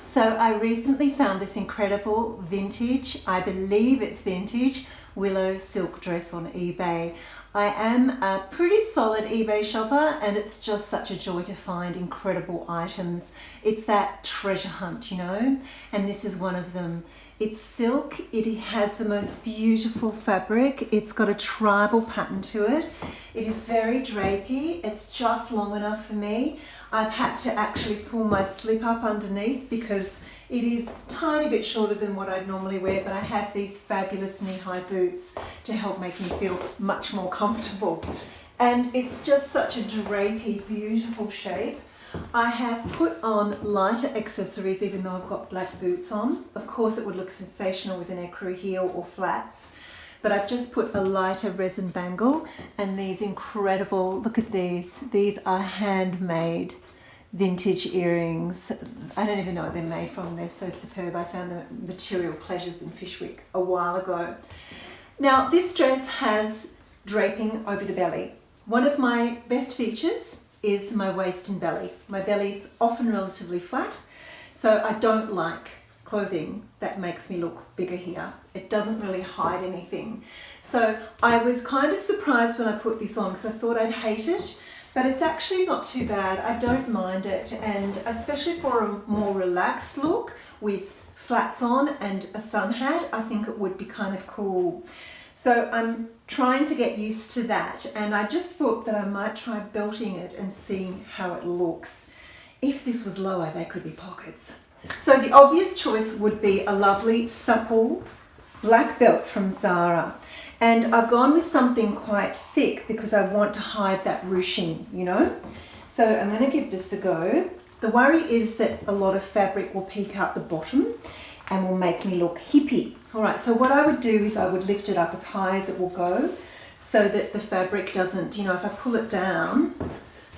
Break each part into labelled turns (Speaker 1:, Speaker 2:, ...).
Speaker 1: So I recently found this incredible vintage, I believe it's vintage, willow silk dress on eBay. I am a pretty solid eBay shopper and it's just such a joy to find incredible items. It's that treasure hunt, you know, and this is one of them. It's silk, it has the most beautiful fabric, it's got a tribal pattern to it. It is very drapey, it's just long enough for me. I've had to actually pull my slip up underneath because it is a tiny bit shorter than what I'd normally wear, but I have these fabulous knee-high boots to help make me feel much more comfortable. And it's just such a drapey, beautiful shape. I have put on lighter accessories even though I've got black boots on. Of course it would look sensational with an ecru heel or flats, but I've just put a lighter resin bangle and these incredible, look at these are handmade vintage earrings. I don't even know what they're made from, they're so superb. I found them at Material Pleasures in Fyshwick a while ago. Now this dress has draping over the belly. One of my best features is my waist and belly. My belly's often relatively flat, so I don't like clothing that makes me look bigger here. It doesn't really hide anything. So I was kind of surprised when I put this on because I thought I'd hate it, but it's actually not too bad. I don't mind it, and especially for a more relaxed look with flats on and a sun hat, I think it would be kind of cool. So I'm trying to get used to that, and I just thought that I might try belting it and seeing how it looks. If this was lower, there could be pockets. So the obvious choice would be a lovely supple black belt from Zara. And I've gone with something quite thick because I want to hide that ruching, you know. So I'm going to give this a go. The worry is that a lot of fabric will peek out the bottom and will make me look hippie. All right, so what I would do is I would lift it up as high as it will go so that the fabric doesn't, you know, if I pull it down,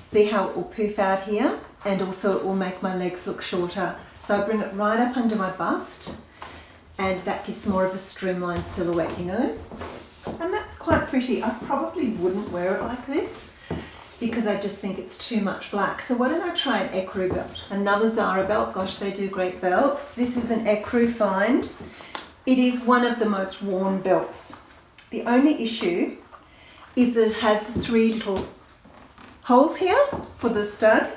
Speaker 1: see how it will poof out here, and also it will make my legs look shorter. So I bring it right up under my bust and that gives more of a streamlined silhouette, you know. And that's quite pretty. I probably wouldn't wear it like this because I just think it's too much black. So why don't I try an ecru belt? Another Zara belt. Gosh, they do great belts. This is an ecru find. It is one of the most worn belts. The only issue is that it has 3 little holes here for the stud,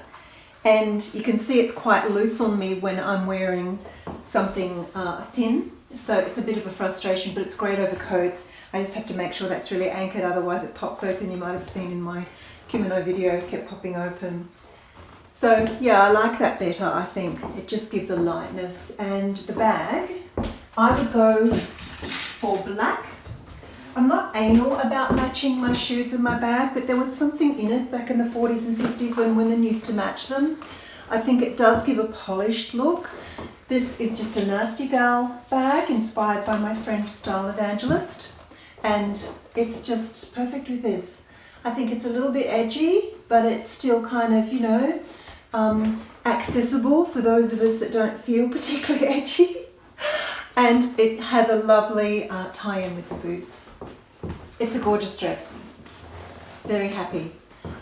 Speaker 1: and you can see it's quite loose on me when I'm wearing something thin, so it's a bit of a frustration, but it's great over coats. I just have to make sure that's really anchored, otherwise it pops open. You might have seen in my kimono video, it kept popping open. So yeah, I like that better, I think. It just gives a lightness. And the bag, I would go for black. I'm not anal about matching my shoes and my bag, but there was something in it back in the 40s and 50s when women used to match them. I think it does give a polished look. This is just a Nasty Gal bag inspired by my French style evangelist, and it's just perfect with this. I think it's a little bit edgy, but it's still kind of, you know, accessible for those of us that don't feel particularly edgy. And it has a lovely tie-in with the boots. It's a gorgeous dress. Very happy.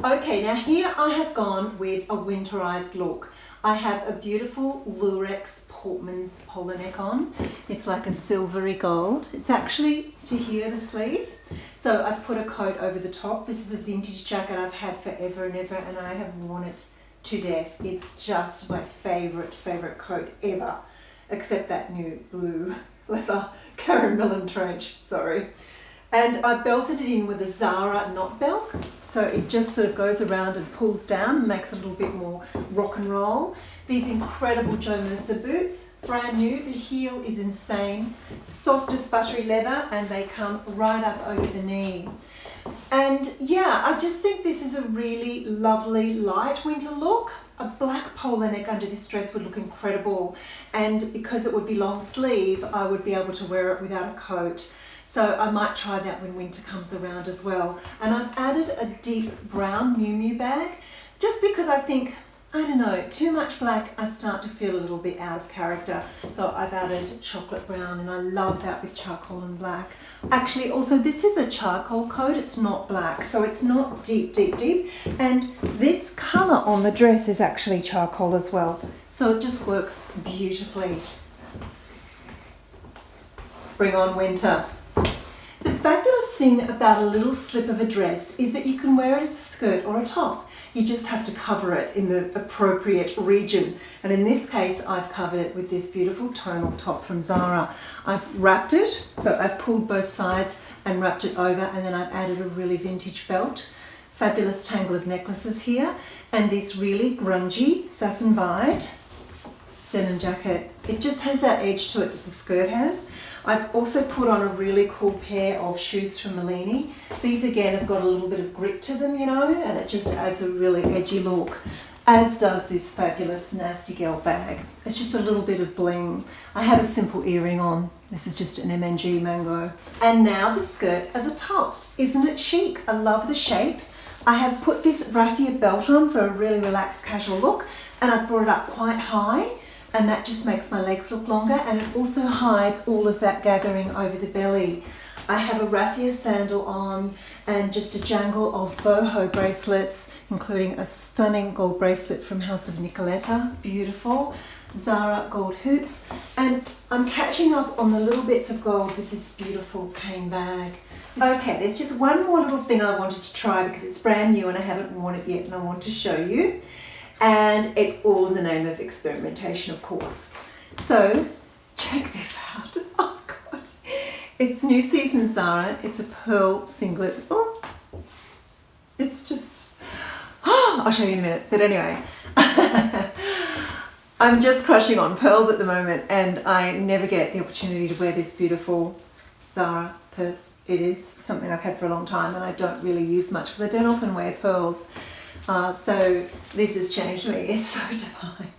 Speaker 1: Okay, now here I have gone with a winterized look. I have a beautiful lurex Portmans polo neck on. It's like a silvery gold. It's actually to here, the sleeve. So I've put a coat over the top. This is a vintage jacket I've had forever and ever, and I have worn it to death. It's just my favorite coat ever. Except that new blue leather Karen Millen trench, sorry. And I belted it in with a Zara knot belt, so it just sort of goes around and pulls down and makes it a little bit more rock and roll. These incredible Joe Mercer boots, brand new, the heel is insane, soft as buttery leather, and they come right up over the knee. And yeah, I just think this is a really lovely light winter look. A black polo neck under this dress would look incredible, and because it would be long sleeve, I would be able to wear it without a coat. So I might try that when winter comes around as well. And I've added a deep brown Miu Miu bag, just because I think, I don't know, too much black, I start to feel a little bit out of character. So I've added chocolate brown, and I love that with charcoal and black. Actually, also this is a charcoal coat, it's not black, so it's not deep. And this colour on the dress is actually charcoal as well. So it just works beautifully. Bring on winter. The fabulous thing about a little slip of a dress is that you can wear it as a skirt or a top. You just have to cover it in the appropriate region. And in this case, I've covered it with this beautiful tonal top from Zara. I've wrapped it, so I've pulled both sides and wrapped it over, and then I've added a really vintage belt. Fabulous tangle of necklaces here, and this really grungy Sass and Bide denim jacket. It just has that edge to it that the skirt has. I've also put on a really cool pair of shoes from Mollini. These again have got a little bit of grit to them, you know, and it just adds a really edgy look, as does this fabulous Nasty Girl bag. It's just a little bit of bling. I have a simple earring on. This is just an MNG mango. And now the skirt as a top. Isn't it chic? I love the shape. I have put this raffia belt on for a really relaxed casual look, and I've brought it up quite high, and that just makes my legs look longer, and it also hides all of that gathering over the belly. I have a raffia sandal on and just a jangle of boho bracelets, including a stunning gold bracelet from House of Nicholetta, beautiful, Zara gold hoops, and I'm catching up on the little bits of gold with this beautiful cane bag. Okay, there's just one more little thing I wanted to try because it's brand new and I haven't worn it yet, and I want to show you. And it's all in the name of experimentation, of course. So check this out. Oh God, it's new season Zara. It's a pearl singlet. Oh, it's just, I'll show you in a minute. But anyway, I'm just crushing on pearls at the moment, and I never get the opportunity to wear this beautiful Zara purse. It is something I've had for a long time, and I don't really use much because I don't often wear pearls. So this has changed me. It's so divine.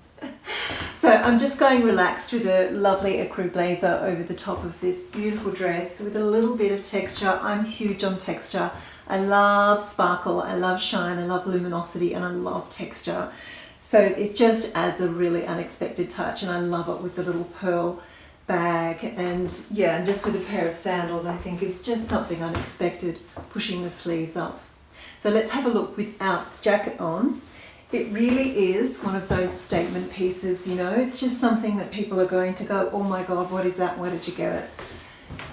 Speaker 1: So I'm just going relaxed with a lovely ecru blazer over the top of this beautiful dress with a little bit of texture. I'm huge on texture. I love sparkle, I love shine, I love luminosity, and I love texture. So it just adds a really unexpected touch, and I love it with the little pearl bag, and yeah, and just with a pair of sandals, I think it's just something unexpected, pushing the sleeves up. So let's have a look without the jacket on. It really is one of those statement pieces, you know, it's just something that people are going to go, oh my God, what is that? Where did you get it?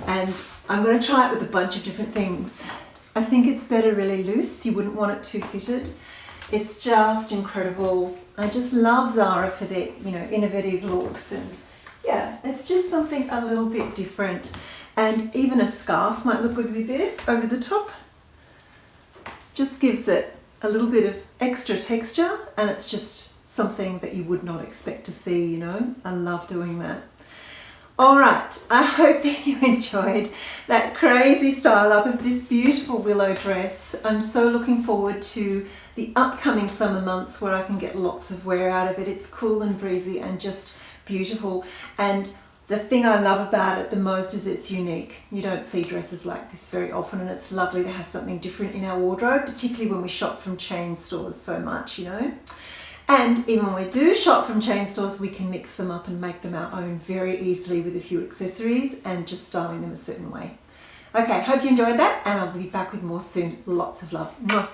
Speaker 1: And I'm going to try it with a bunch of different things. I think it's better really loose. You wouldn't want it too fitted. It's just incredible. I just love Zara for their, you know, innovative looks, and yeah, it's just something a little bit different. And even a scarf might look good with this over the top. Just gives it a little bit of extra texture, and it's just something that you would not expect to see, you know. I love doing that. All right, I hope that you enjoyed that crazy style up of this beautiful willow dress. I'm so looking forward to the upcoming summer months where I can get lots of wear out of it. It's cool and breezy and just beautiful. And the thing I love about it the most is it's unique. You don't see dresses like this very often, and it's lovely to have something different in our wardrobe, particularly when we shop from chain stores so much, you know. And even when we do shop from chain stores, we can mix them up and make them our own very easily with a few accessories and just styling them a certain way. Okay, hope you enjoyed that, and I'll be back with more soon. Lots of love. Mwah.